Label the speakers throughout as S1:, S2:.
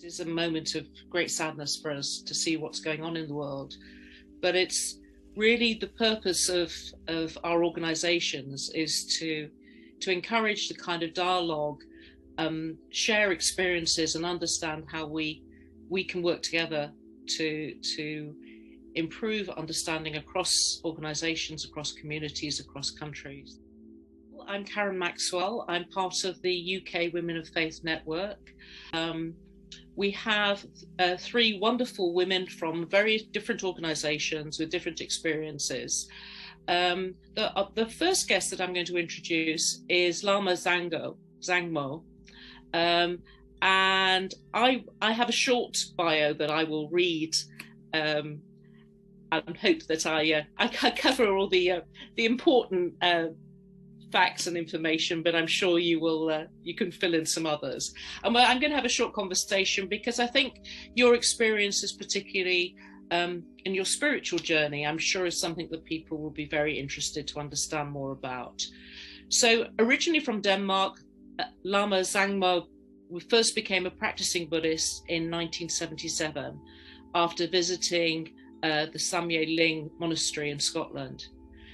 S1: is a moment of great sadness for us to see what's going on in the world. But it's really the purpose of our organizations is to encourage the kind of dialogue, share experiences and understand how we can work together to improve understanding across organizations, across communities, across countries. I'm Karen Maxwell. I'm part of the UK Women of Faith Network. We have three wonderful women from very different organizations with different experiences. The first guest that I'm going to introduce is Lama Zangmo. And I have a short bio that I will read and hope that I cover all the important facts and information, but I'm sure you will you can fill in some others. And I'm going to have a short conversation because I think your experiences, particularly in your spiritual journey, I'm sure is something that people will be very interested to understand more about. So originally from Denmark, Lama Zangmo first became a practicing Buddhist in 1977 after visiting the Samye monastery in Scotland.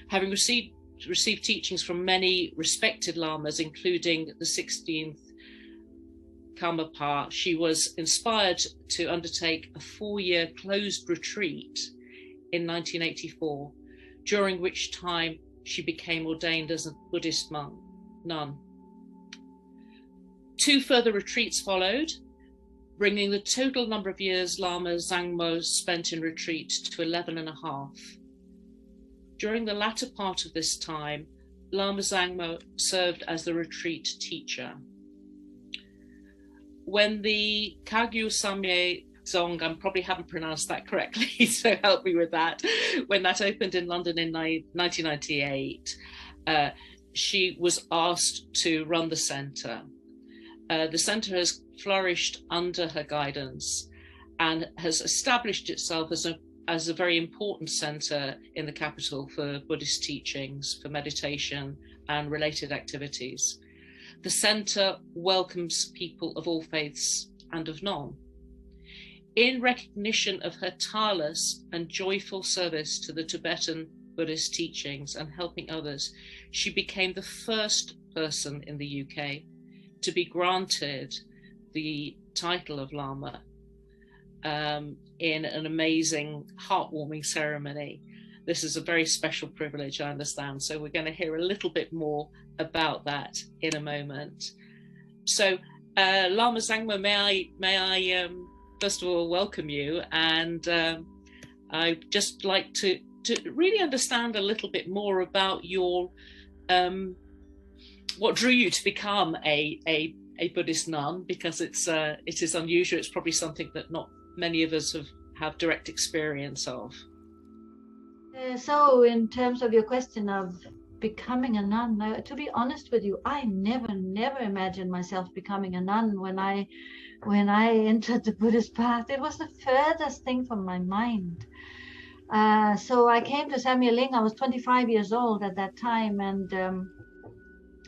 S1: Having received teachings from many respected lamas, including the 16th Karmapa, she was inspired to undertake a 4-year closed retreat in 1984, during which time she became ordained as a Buddhist nun. 2 further retreats followed, bringing the total number of years Lama Zangmo spent in retreat to 11.5. During the latter part of this time, Lama Zangmo served as the retreat teacher. When the Kagyu Samye Dzong, I probably haven't pronounced that correctly, so help me with that, when that opened in London in 1998, she was asked to run the centre. The centre has flourished under her guidance and has established itself as a very important centre in the capital for Buddhist teachings, for meditation and related activities. The centre welcomes people of all faiths and of none. In recognition of her tireless and joyful service to the Tibetan Buddhist teachings and helping others, she became the first person in the UK to be granted the title of Lama in an amazing, heartwarming ceremony. This is a very special privilege, I understand. So we're going to hear a little bit more about that in a moment. So Lama Zangmo, may I first of all welcome you, and I'd just like to really understand a little bit more about your what drew you to become a Buddhist nun, because it is unusual. It's probably something that not many of us have direct experience of.
S2: So in terms of your question of becoming a nun, to be honest with you, I never imagined myself becoming a nun when I entered the Buddhist path. It was the furthest thing from my mind. So I came to Samye. I was 25 years old at that time, and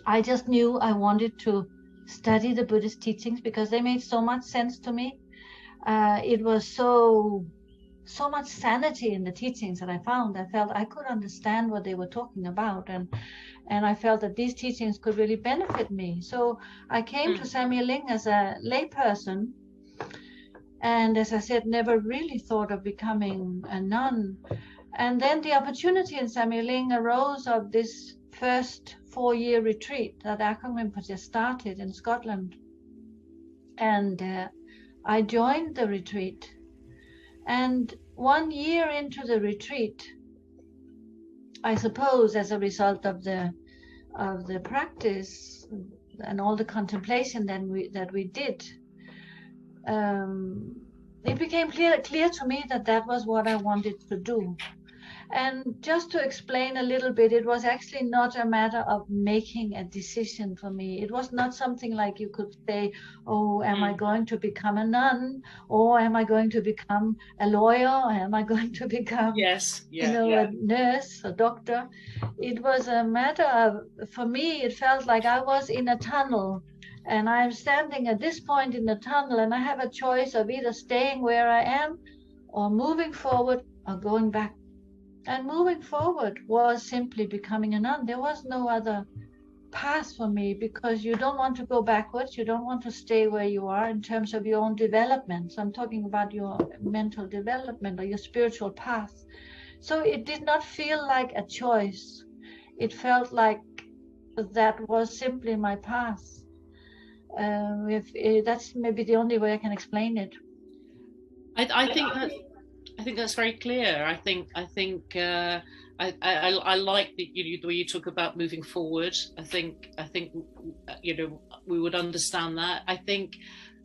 S2: I just knew I wanted to study the Buddhist teachings because they made so much sense to me. It was so much sanity in the teachings that I found. I felt I could understand what they were talking about, and I felt that these teachings could really benefit me. So I came to Samye as a layperson, and as I said, never really thought of becoming a nun. And then the opportunity in Samye arose of this first 4-year retreat that Akong Rinpoche started in Scotland. And I joined the retreat. And 1 year into the retreat, I suppose as a result of the practice and all the contemplation that we did, it became clear to me that was what I wanted to do. And just to explain a little bit, it was actually not a matter of making a decision for me. It was not something like you could say, oh, am I going to become a nun? Or am I going to become a lawyer? Or am I going to become a nurse, a doctor? It was a matter of, for me, it felt like I was in a tunnel and I'm standing at this point in the tunnel, and I have a choice of either staying where I am or moving forward or going back. And moving forward was simply becoming a nun. There was no other path for me, because you don't want to go backwards. You don't want to stay where you are in terms of your own development. So I'm talking about your mental development or your spiritual path. So it did not feel like a choice. It felt like that was simply my path. That's maybe the only way I can explain it.
S1: I think that's very clear. I think I like the way you talk about moving forward. I think we would understand that. I think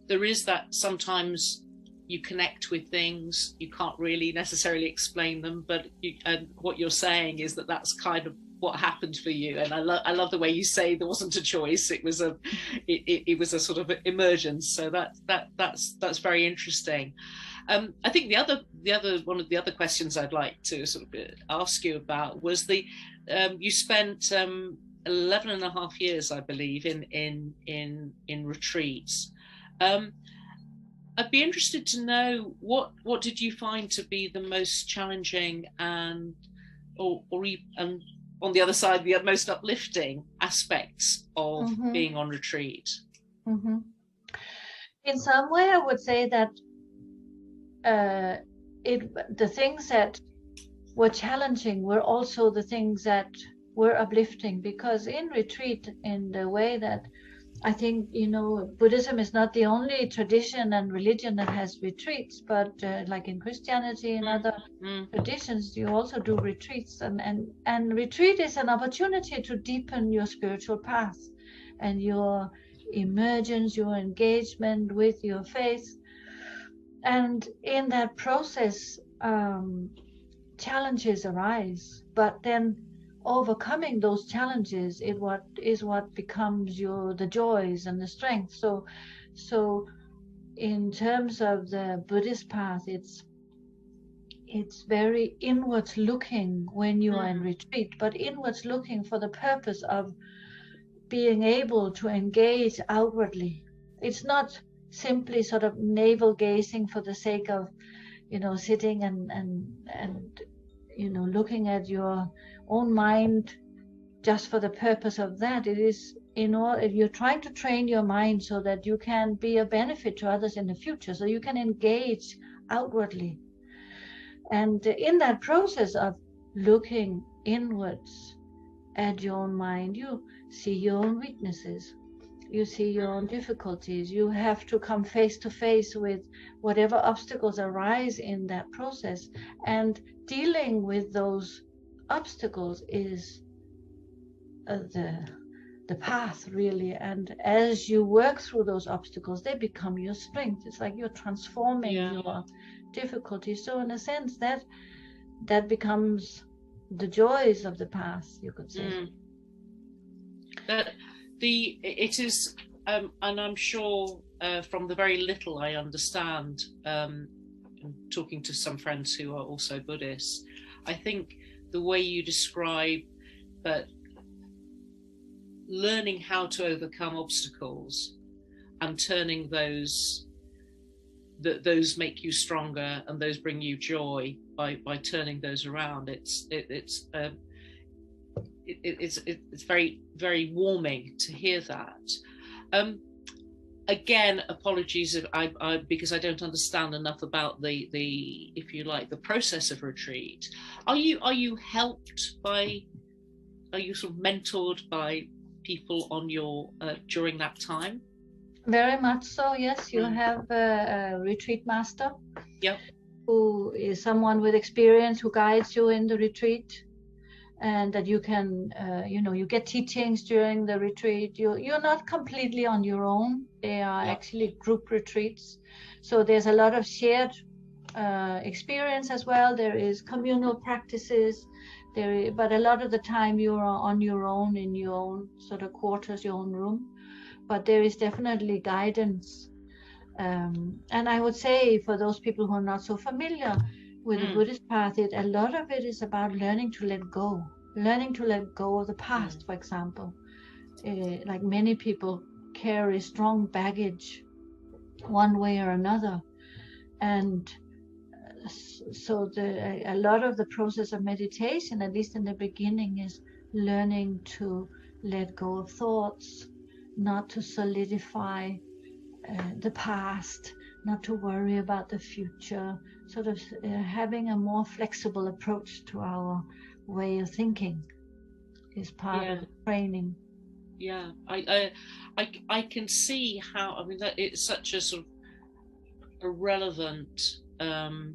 S1: there is that sometimes you connect with things, you can't really necessarily explain them, but and what you're saying is that that's kind of what happened for you. And I love the way you say there wasn't a choice. It was a sort of emergence. So that's very interesting. I think the other one of the other questions I'd like to sort of ask you about was you spent 11 and a half years, I believe, in retreats. I'd be interested to know what did you find to be the most challenging and on the other side, the most uplifting aspects of being on retreat?
S2: Mm-hmm. In some way, I would say that the things that were challenging were also the things that were uplifting, because in retreat, in the way that I think, Buddhism is not the only tradition and religion that has retreats, but like in Christianity and other traditions, you also do retreats. And retreat is an opportunity to deepen your spiritual path and your emergence, your engagement with your faith. And in that process, challenges arise, but then overcoming those challenges is what becomes the joys and the strength. So in terms of the Buddhist path, it's very inwards looking when you are in retreat, but inwards looking for the purpose of being able to engage outwardly. It's not simply sort of navel gazing for the sake of sitting and looking at your own mind just for the purpose of that. It is you're trying to train your mind so that you can be a benefit to others in the future, so you can engage outwardly. And in that process of looking inwards at your own mind, you see your own weaknesses, you see your own difficulties. You have to come face to face with whatever obstacles arise in that process, and dealing with those obstacles is the path, really. And as you work through those obstacles, they become your strength. It's like you're transforming your difficulties. So in a sense, that becomes the joys of the path, you could say.
S1: It is, and I'm sure from the very little I understand, talking to some friends who are also Buddhists, I think the way you describe that learning how to overcome obstacles and turning those make you stronger and those bring you joy by turning those around. It's very, very warming to hear that. Again, apologies if because I don't understand enough about the if you like the process of retreat. Are you helped by? Are you sort of mentored by people on your during that time?
S2: Very much so. Yes, you have a retreat master.
S1: Yep.
S2: Who is someone with experience who guides you in the retreat. And that you can, you get teachings during the retreat. You're not completely on your own. They are actually group retreats. So there's a lot of shared experience as well. There is communal practices. But a lot of the time you are on your own in your own sort of quarters, your own room. But there is definitely guidance. And I would say for those people who are not so familiar with the Buddhist path, a lot of it is about learning to let go of the past, for example. Like many people carry strong baggage one way or another. And so a lot of the process of meditation, at least in the beginning, is learning to let go of thoughts, not to solidify the past, not to worry about the future, sort of having a more flexible approach to our way of thinking is part of the training.
S1: Yeah, I can see how, I mean, that it's such a sort of a relevant and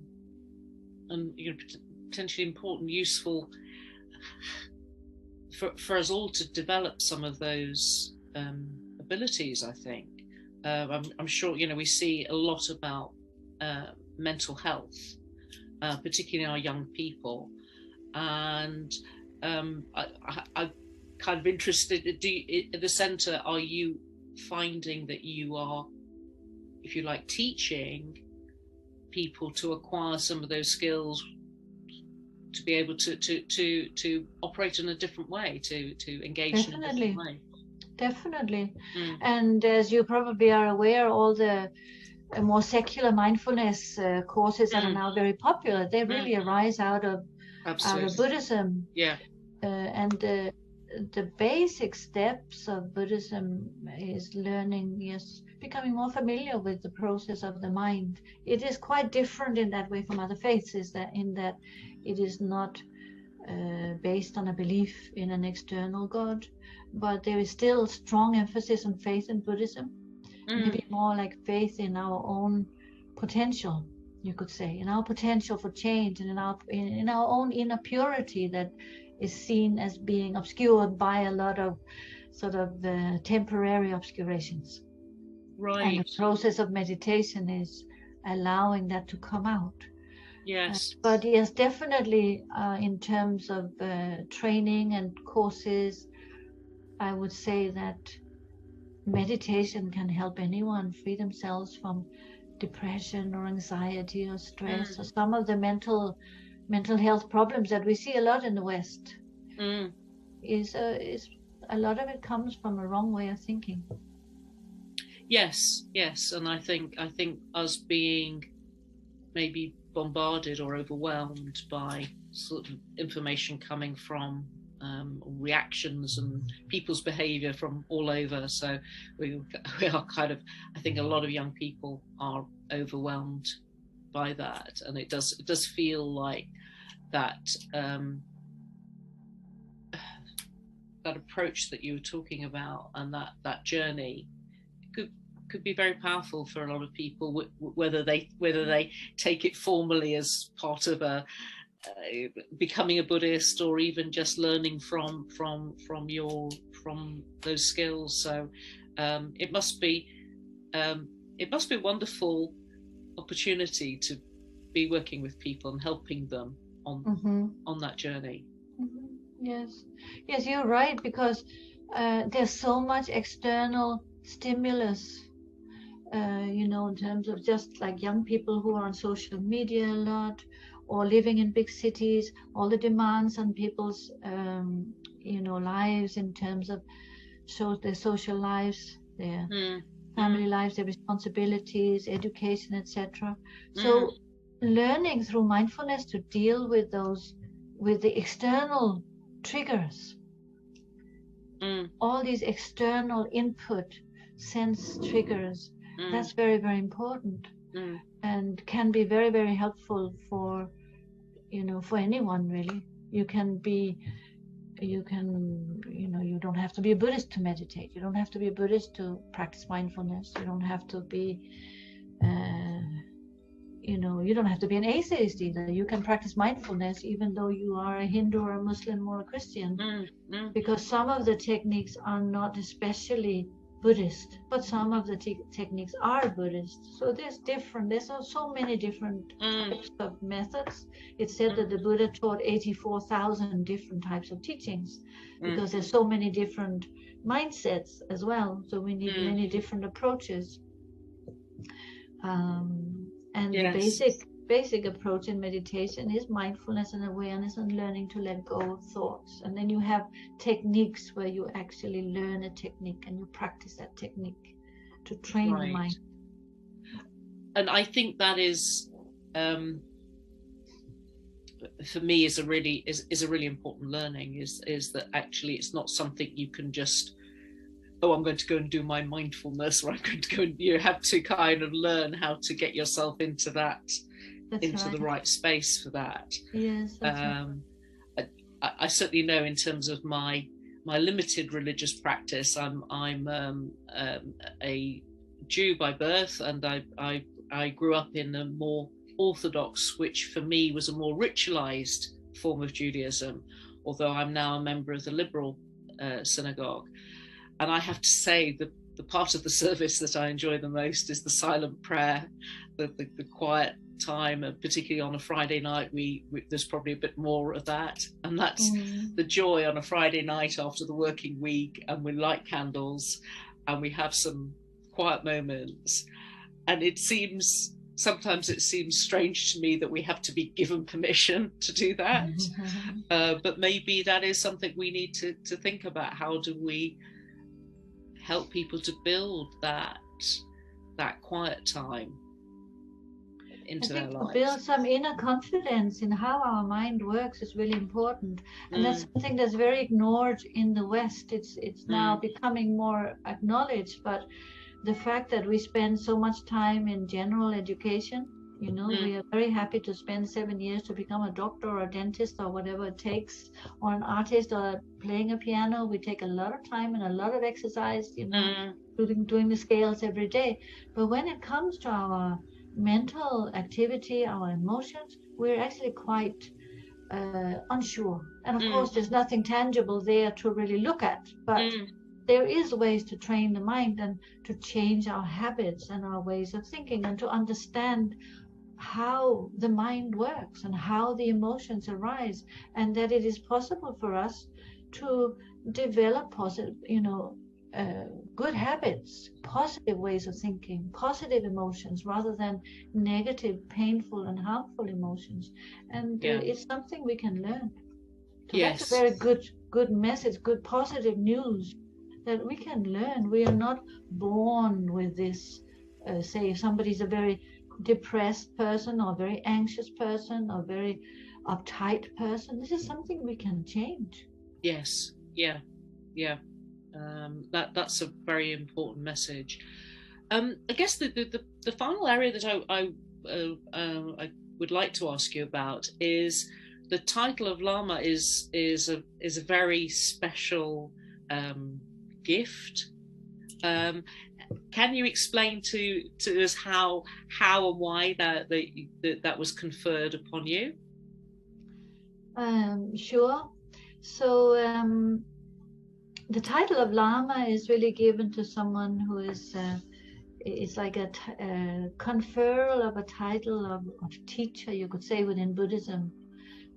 S1: potentially important, useful for us all to develop some of those abilities, I think. I'm sure, we see a lot about mental health, particularly our young people. And I'm kind of interested, at the centre, are you finding that you are, if you like, teaching people to acquire some of those skills to be able to operate in a different way, to engage in a different way?
S2: Definitely. And as you probably are aware, all the more secular mindfulness courses that are now very popular, they really arise out of Buddhism.
S1: Yeah.
S2: And the basic steps of Buddhism is learning, becoming more familiar with the process of the mind. It is quite different in that way from other faiths, in that it is not based on a belief in an external God, but there is still strong emphasis on faith in Buddhism, maybe more like faith in our own potential, you could say, in our potential for change, and in our own inner purity that is seen as being obscured by a lot of sort of temporary obscurations.
S1: Right.
S2: And the process of meditation is allowing that to come out.
S1: Yes.
S2: But yes, definitely in terms of training and courses, I would say that meditation can help anyone free themselves from depression or anxiety or stress or some of the mental health problems that we see a lot in the West. Is a lot of it comes from a wrong way of thinking.
S1: Yes, and I think us being maybe bombarded or overwhelmed by sort of information coming from reactions and people's behavior from all over. So we are kind of, I think a lot of young people are overwhelmed by that, and it does feel like that that approach that you were talking about, and that journey could be very powerful for a lot of people, whether they take it formally as part of a becoming a Buddhist, or even just learning from those skills. So it must be a wonderful opportunity to be working with people and helping them on that journey.
S2: Yes, you're right, because there's so much external stimulus, in terms of just like young people who are on social media a lot, or living in big cities, all the demands on people's lives in terms of their social lives, their family lives, their responsibilities, education, etc. So learning through mindfulness to deal with the external triggers, all these external input sense triggers, that's very, very important, and can be very, very helpful for anyone really. You don't have to be a Buddhist to meditate. You don't have to be a Buddhist to practice mindfulness. You don't have to be you don't have to be an atheist either. You can practice mindfulness even though you are a Hindu or a Muslim or a Christian, because some of the techniques are not especially Buddhist, but some of the techniques are Buddhist. So there's so many different types of methods. It's said that the Buddha taught 84,000 different types of teachings, because there's so many different mindsets as well. So we need many different approaches. And the basic basic approach in meditation is mindfulness and awareness and learning to let go of thoughts. And then you have techniques where you actually learn a technique and you practice that technique to train the mind.
S1: And I think that is, for me, is a really important learning. Is that actually it's not something you can just, oh, I'm going to go and do my mindfulness, or I'm going to go and, you have to kind of learn how to get yourself into that, the right space for that.
S2: Yes.
S1: I certainly know in terms of my limited religious practice, I'm a Jew by birth, and I grew up in a more orthodox, which for me was a more ritualized form of Judaism, although I'm now a member of the liberal synagogue. And I have to say that the part of the service that I enjoy the most is the silent prayer, the quiet time, and particularly on a Friday night, there's probably a bit more of that. And that's the joy on a Friday night after the working week, and we light candles and we have some quiet moments. And sometimes it seems strange to me that we have to be given permission to do that. But maybe that is something we need to think about. How do we help people to build that quiet time into their lives?
S2: Build some inner confidence in how our mind works is really important, and that's something that's very ignored in the West. It's now becoming more acknowledged, but the fact that we spend so much time in general education, we are very happy to spend 7 years to become a doctor or a dentist or whatever it takes, or an artist or playing a piano. We take a lot of time and a lot of exercise, doing the scales every day. But when it comes to our mental activity, our emotions, we're actually quite unsure. And of course, there's nothing tangible there to really look at. But there is ways to train the mind and to change our habits and our ways of thinking, and to understand how the mind works and how the emotions arise, and that it is possible for us to develop positive, good habits, positive ways of thinking, positive emotions, rather than negative, painful and harmful emotions. And it's something we can learn. So that's a very good message, good positive news, that we can learn. We are not born with this. Say if somebody's a very depressed person, or very anxious person, or very uptight person, this is something we can change.
S1: Yes. That's a very important message. I guess the final area that I would like to ask you about is the title of Lama is a very special gift. Can you explain to us how and why that was conferred upon you?
S2: Sure. So the title of Lama is really given to someone who is it's like a conferral of a title of teacher, you could say, within Buddhism,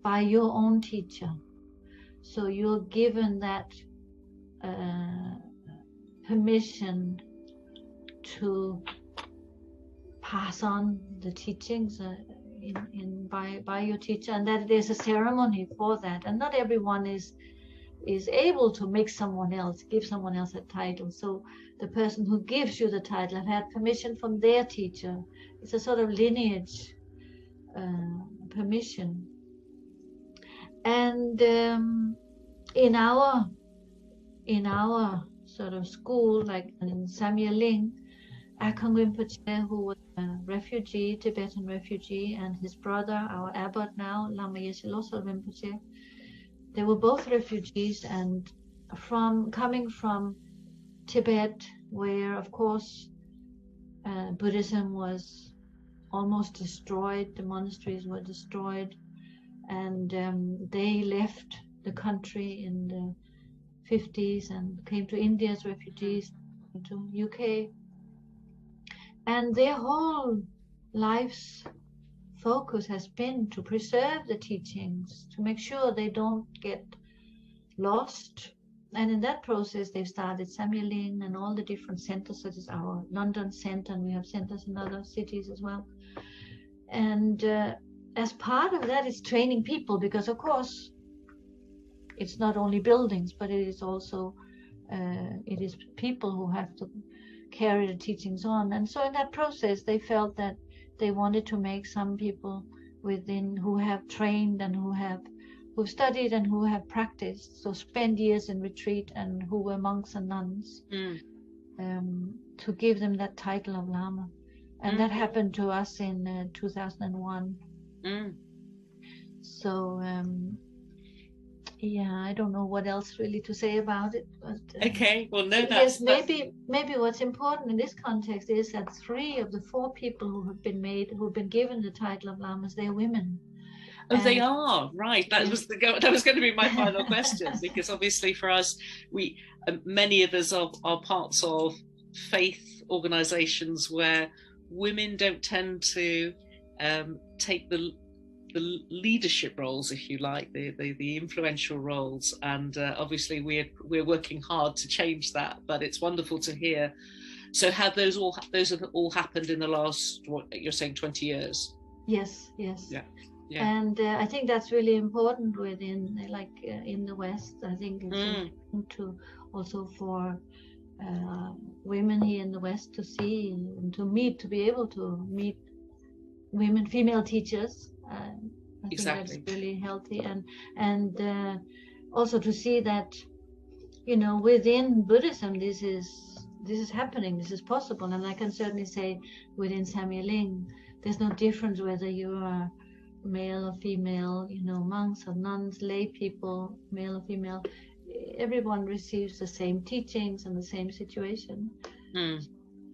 S2: by your own teacher. So you're given that permission to pass on the teachings by your teacher, and that there's a ceremony for that. And not everyone is able to give someone else a title. So the person who gives you the title have had permission from their teacher. It's a sort of lineage permission. And in our sort of school, like in Samye, Akong Rinpoche, who was a refugee, Tibetan refugee, and his brother, our abbot now, Lama Yeshe-Losal Rinpoche, they were both refugees, and coming from Tibet, where of course Buddhism was almost destroyed, the monasteries were destroyed, and they left the country in the 50s and came to India as refugees, to UK. And their whole life's focus has been to preserve the teachings, to make sure they don't get lost. And in that process, they've started Samye and all the different centers, such as our London center, and we have centers in other cities as well. And as part of that is training people, because of course it's not only buildings, but it is also it is people who have to carry the teachings on. And so in that process, they felt that they wanted to make some people within who have trained and who've studied and who have practiced, so spent years in retreat and who were monks and nuns, to give them that title of Lama. And that happened to us in 2001. So yeah, I don't know what else really to say about it, but
S1: okay, well, no,
S2: yes, maybe what's important in this context is that 3 of the 4 people who've been given the title of Lamas, they're women.
S1: Oh, they are, right. That was going to be my final question, because obviously for us, many of us are parts of faith organizations where women don't tend to take the leadership roles, if you like, the influential roles, and obviously we're working hard to change that. But it's wonderful to hear. So have those have all happened in the last, what you're saying, 20 years?
S2: Yes.
S1: Yeah.
S2: And I think that's really important within, in the West. I think it's important to also for women here in the West to see and to be able to meet women, female teachers. I think that's really healthy, and also to see that, within Buddhism this is happening, this is possible. And I can certainly say within Samye, there's no difference whether you are male or female, monks or nuns, lay people, male or female. Everyone receives the same teachings and the same situation.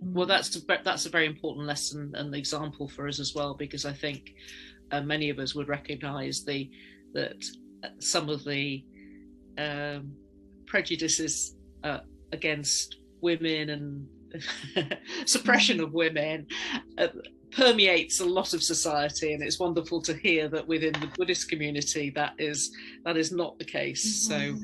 S1: Well, that's a very important lesson and example for us as well, because I think many of us would recognize that some of the prejudices against women and suppression of women permeates a lot of society, and it's wonderful to hear that within the Buddhist community that is not the case. So